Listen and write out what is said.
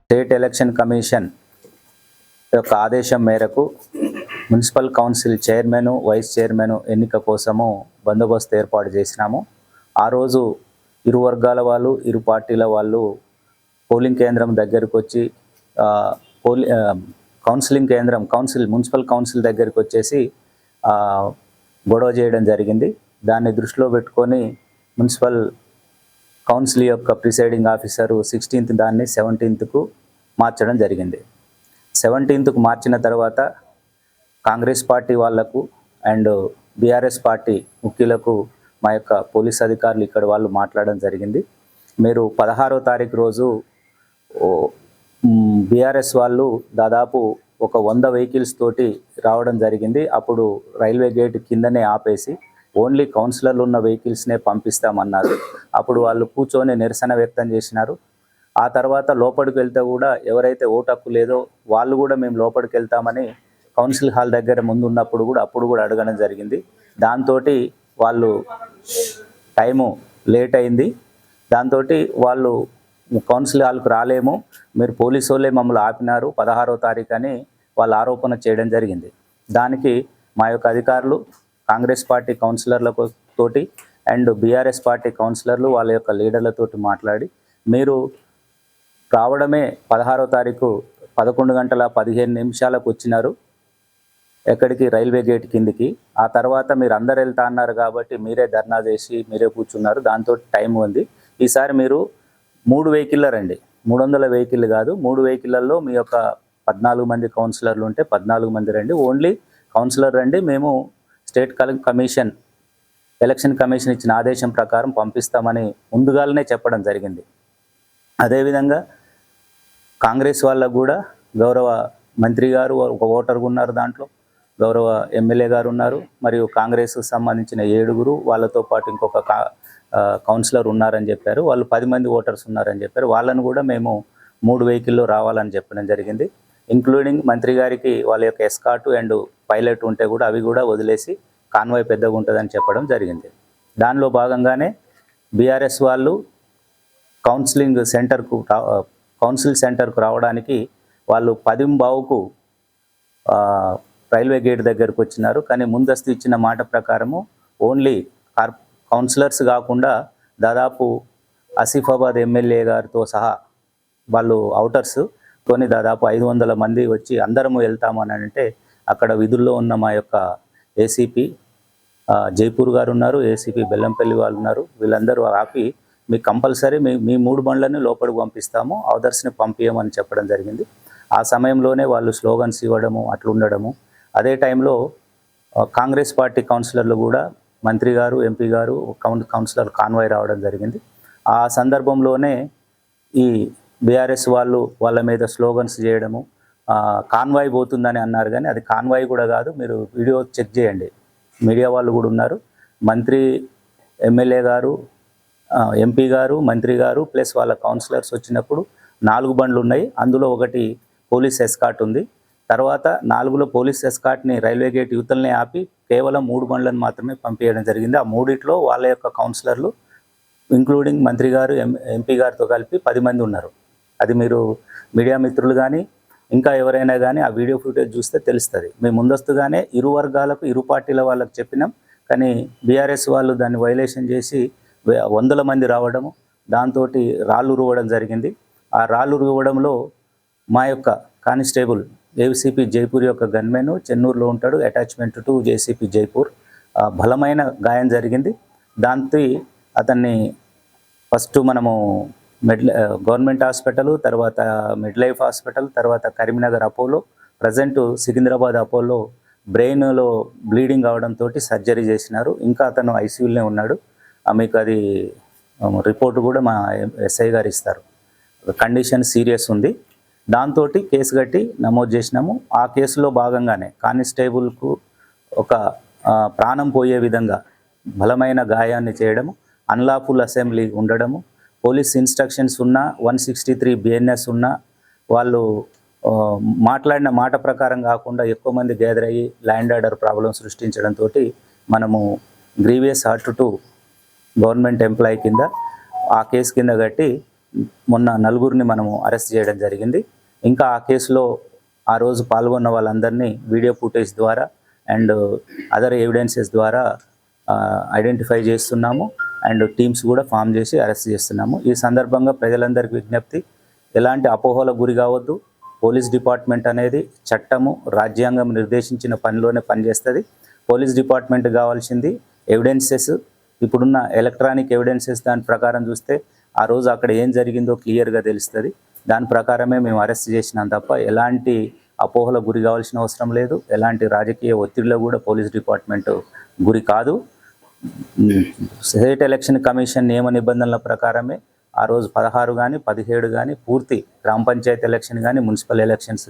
State election commission యొక్క ఆదేశం మేరకు municipal council chairman, vice chairman ఎన్నిక కోసము బందోబస్తు ఏర్పాటు చేసినాము. ఆ రోజు ఇరు వర్గాల వాళ్ళు, ఇరు పార్టీల వాళ్ళు పోలింగ్ కేంద్రం దగ్గరకు వచ్చి కౌన్సిలింగ్ కేంద్రం మున్సిపల్ కౌన్సిల్ దగ్గరికి వచ్చేసి గొడవ చేయడం జరిగింది. దాన్ని దృష్టిలో పెట్టుకొని మున్సిపల్ కౌన్సిల్ యొక్క ప్రిసైడింగ్ ఆఫీసరు 16th దాన్ని 17th మార్చడం జరిగింది. 17th మార్చిన తర్వాత కాంగ్రెస్ పార్టీ వాళ్లకు అండ్ బీఆర్ఎస్ పార్టీ ముఖ్యులకు మా యొక్క పోలీస్ అధికారులు ఇక్కడ వాళ్ళు మాట్లాడడం జరిగింది. మీరు 16వ తారీఖు రోజు బీఆర్ఎస్ వాళ్ళు దాదాపు ఒక 100 వెహికల్స్ తోటి రావడం జరిగింది. అప్పుడు రైల్వే గేట్ కిందనే ఆపేసి ఓన్లీ కౌన్సిలర్లు ఉన్న వెహికల్స్నే పంపిస్తామన్నారు. అప్పుడు వాళ్ళు కూర్చొని నిరసన వ్యక్తం చేసినారు. ఆ తర్వాత లోపలికి వెళ్తే కూడా ఎవరైతే ఓటు హక్కు లేదో వాళ్ళు కూడా మేము లోపలికి వెళ్తామని కౌన్సిల్ హాల్ దగ్గర ముందు ఉన్నప్పుడు కూడా అప్పుడు కూడా అడగడం జరిగింది. దాంతో వాళ్ళు టైము లేట్ అయింది. దాంతో వాళ్ళు కౌన్సిల్ హాల్కు రాలేము, మీరు పోలీసు వాళ్ళే మమ్మల్ని ఆపినారు 16వ తారీఖు అని వాళ్ళు ఆరోపణ చేయడం జరిగింది. దానికి మా యొక్క అధికారులు కాంగ్రెస్ పార్టీ కౌన్సిలర్లతో తోటి అండ్ బీఆర్ఎస్ పార్టీ కౌన్సిలర్లు వాళ్ళ యొక్క లీడర్లతోటి మాట్లాడి మీరు రావడమే 16వ తారీఖు 11:15 వచ్చినారు ఎక్కడికి, రైల్వే గేట్ కిందికి. ఆ తర్వాత మీరు అందరు వెళ్తా అన్నారు కాబట్టి మీరే ధర్నా చేసి మీరే కూర్చున్నారు. దాంతో టైం ఉంది. ఈసారి మీరు 3 వెహికల్లో రండి, 300 వెహికల్ కాదు, 3 వెహికల్లో మీ యొక్క 14 మంది కౌన్సిలర్లు ఉంటే 14 మంది రండి, ఓన్లీ కౌన్సిలర్ రండి, మేము స్టేట్ కమిషన్ ఎలక్షన్ కమిషన్ ఇచ్చిన ఆదేశం ప్రకారం పంపిస్తామని ముందుగానే చెప్పడం జరిగింది. అదేవిధంగా కాంగ్రెస్ వాళ్ళకు కూడా గౌరవ మంత్రి గారు ఒక ఓటర్గా ఉన్నారు, దాంట్లో గౌరవ ఎమ్మెల్యే గారు ఉన్నారు, మరియు కాంగ్రెస్కు సంబంధించిన 7 వాళ్ళతో పాటు ఇంకొక కౌన్సిలర్ ఉన్నారని చెప్పారు. వాళ్ళు 10 మంది ఓటర్స్ ఉన్నారని చెప్పారు. వాళ్ళను కూడా మేము 3 వెహికల్లో రావాలని చెప్పడం జరిగింది. ఇంక్లూడింగ్ మంత్రి గారికి వాళ్ళ యొక్క ఎస్కార్ట్ అండ్ పైలట్ ఉంటే కూడా అవి కూడా వదిలేసి కాన్వాయ్ పెద్దగా ఉంటుందని చెప్పడం జరిగింది. దానిలో భాగంగానే బీఆర్ఎస్ వాళ్ళు కౌన్సిల్ సెంటర్కు రావడానికి వాళ్ళు 10:15కు రైల్వే గేట్ దగ్గరకు వచ్చినారు. కానీ ముందస్తు ఇచ్చిన మాట ప్రకారము ఓన్లీ కౌన్సిలర్స్ కాకుండా దాదాపు ఆసిఫాబాద్ ఎమ్మెల్యే గారితో సహా వాళ్ళు అవుటర్స్ తోని దాదాపు 500 మంది వచ్చి అందరము వెళ్తామని అంటే అక్కడ విధుల్లో ఉన్న మా యొక్క ఏసీపీ జైపూర్ గారు ఉన్నారు, ఏసీపీ బెల్లంపల్లి వాళ్ళు ఉన్నారు. వీళ్ళందరూ ఆపి మీకు కంపల్సరీ మీ 3 బండ్లని లోపలికి పంపిస్తాము, అదర్స్ని పంపించమని చెప్పడం జరిగింది. ఆ సమయంలోనే వాళ్ళు స్లోగన్స్ ఇవ్వడము అట్లుండడము. అదే టైంలో కాంగ్రెస్ పార్టీ కౌన్సిలర్లు కూడా మంత్రి గారు, ఎంపీ గారు, కౌన్సిలర్ కాన్వాయ్ రావడం జరిగింది. ఆ సందర్భంలోనే ఈ బీఆర్ఎస్ వాళ్ళు వాళ్ళ మీద స్లోగన్స్ చేయడము, కాన్వాయ్ పోతుందని అన్నారు. కానీ అది కాన్వాయ్ కూడా కాదు, మీరు వీడియో చెక్ చేయండి, మీడియా వాళ్ళు కూడా ఉన్నారు. మంత్రి, ఎమ్మెల్యే గారు, ఎంపీ గారు, మంత్రి గారు ప్లస్ వాళ్ళ కౌన్సిలర్స్ వచ్చినప్పుడు 4 బండ్లు ఉన్నాయి. అందులో ఒకటి పోలీస్ ఎస్కార్ట్ ఉంది. తర్వాత 4లో పోలీస్ ఎస్కార్ట్ని రైల్వే గేట్ యువతల్ని ఆపి కేవలం 3 బండ్లను మాత్రమే పంపించడం జరిగింది. ఆ 3లో వాళ్ళ యొక్క కౌన్సిలర్లు ఇంక్లూడింగ్ మంత్రి గారు, ఎంపీ గారితో కలిపి 10 మంది ఉన్నారు. అది మీరు మీడియా మిత్రులు కానీ ఇంకా ఎవరైనా కానీ ఆ వీడియో ఫుటేజ్ చూస్తే తెలుస్తుంది. మేము ముందస్తుగానే ఇరు వర్గాలకు, ఇరు పార్టీల వాళ్ళకు చెప్పినాం. కానీ బీఆర్ఎస్ వాళ్ళు దాన్ని వైలేషన్ చేసి 100 మంది రావడము, దాంతో రాళ్ళు రువ్వడం జరిగింది. ఆ రాళ్ళు రువ్వడంలో మా యొక్క కానిస్టేబుల్ ఏసీపీ జైపూర్ యొక్క గన్మెన్ చెన్నూరులో ఉంటాడు, అటాచ్మెంట్ టు ఏసీపీ జైపూర్, బలమైన గాయం జరిగింది. దాంతో అతన్ని ఫస్ట్ మనము గవర్నమెంట్ హాస్పిటల్, తర్వాత మిడ్ లైఫ్ హాస్పిటల్, తర్వాత Karimnagar Apollo, present Secunderabad Apollo బ్రెయిన్లో బ్లీడింగ్ అవడంతో సర్జరీ చేసినారు. ఇంకా అతను ఐసీయూలోనే ఉన్నాడు. మీకు అది రిపోర్టు కూడా మా ఎస్ఐ గారు ఇస్తారు. కండిషన్ సీరియస్ ఉంది. దాంతో కేసు కట్టి నమోదు చేసినాము. ఆ కేసులో భాగంగానే కానిస్టేబుల్కు ఒక ప్రాణం పోయే విధంగా బలమైన గాయాన్ని చేయడము, అన్లాఫుల్ అసెంబ్లీ ఉండడము, పోలీస్ ఇన్స్ట్రక్షన్స్ ఉన్న 163 BNS ఉన్న వాళ్ళు మాట్లాడిన మాట ప్రకారం కాకుండా ఎక్కువ మంది గ్యాదర్ అయ్యి ల్యాండ్ ఆర్డర్ ప్రాబ్లం సృష్టించడంతో మనము grievous hurt to government employee కింద ఆ కేసు కింద కట్టి మొన్న నలుగురిని మనము అరెస్ట్ చేయడం జరిగింది. ఇంకా ఆ కేసులో ఆ రోజు పాల్గొన్న వాళ్ళందరినీ వీడియో ఫుటేజ్ ద్వారా అండ్ అదర్ ఎవిడెన్సెస్ ద్వారా ఐడెంటిఫై చేస్తున్నాము అండ్ టీమ్స్ కూడా ఫామ్ చేసి అరెస్ట్ చేస్తున్నాము. ఈ సందర్భంగా ప్రజలందరికీ విజ్ఞప్తి, ఎలాంటి అపోహలకు గురి కావద్దు. పోలీస్ డిపార్ట్మెంట్ అనేది చట్టము, రాజ్యాంగం నిర్దేశించిన పనిలోనే పనిచేస్తుంది. పోలీస్ డిపార్ట్మెంట్ కావాల్సింది ఎవిడెన్సెస్. ఇప్పుడున్న ఎలక్ట్రానిక్ ఎవిడెన్సెస్ దాని ప్రకారం చూస్తే ఆ రోజు అక్కడ ఏం జరిగిందో క్లియర్గా తెలుస్తుంది. దాని ప్రకారమే మేము అరెస్ట్ చేసినాం తప్ప ఎలాంటి అపోహలకు గురి కావాల్సిన అవసరం లేదు. ఎలాంటి రాజకీయ ఒత్తిడిలో కూడా పోలీస్ డిపార్ట్మెంట్ గురి కాదు. స్టేట్ ఎలక్షన్ కమిషన్ నియమ నిబంధనల ప్రకారమే ఆ రోజు 16 కానీ 17 కానీ పూర్తి గ్రామ పంచాయతీ ఎలక్షన్ కానీ మున్సిపల్ ఎలక్షన్స్